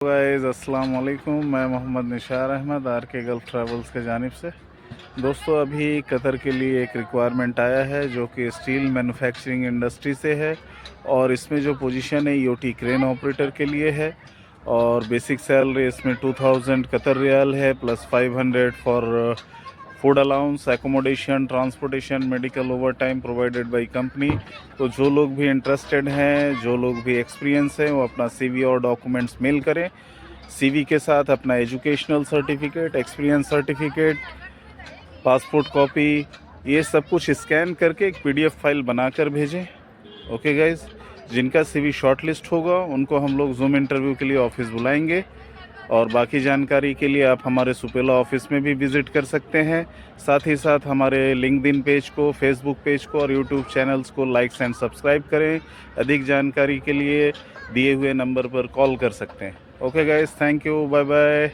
Guys अस्सलाम वालेकुम। मैं मोहम्मद निशार अहमद आर के गल्फ़ ट्रैवल्स के जानिब से। दोस्तों, अभी कतर के लिए एक रिक्वायरमेंट आया है जो कि स्टील मैन्युफैक्चरिंग इंडस्ट्री से है और इसमें जो पोजीशन है ईओटी क्रेन ऑपरेटर के लिए है और बेसिक सैलरी इसमें 2000 कतर रियाल है plus 500 for food allowance, accommodation, transportation, medical over time provided by company. तो जो लोग भी इंटरेस्टेड हैं, जो लोग भी एक्सपीरियंस हैं, वो अपना सीवी और डॉक्यूमेंट्स मेल करें। सीवी के साथ अपना educational certificate, experience certificate, passport copy, ये सब कुछ स्कैन करके एक पीडीएफ फाइल बनाकर भेजें। ओके गाइज, जिनका सीवी शॉर्टलिस्ट होगा उनको हम लोग जूम इंटरव्यू के लिए ऑफिस बुलाएंगे और बाकी जानकारी के लिए आप हमारे सुपेला ऑफिस में भी विज़िट कर सकते हैं। साथ ही साथ हमारे लिंक्डइन पेज को, फेसबुक पेज को और यूट्यूब चैनल्स को लाइक्स एंड सब्सक्राइब करें। अधिक जानकारी के लिए दिए हुए नंबर पर कॉल कर सकते हैं। Okay guys, thank you, bye bye.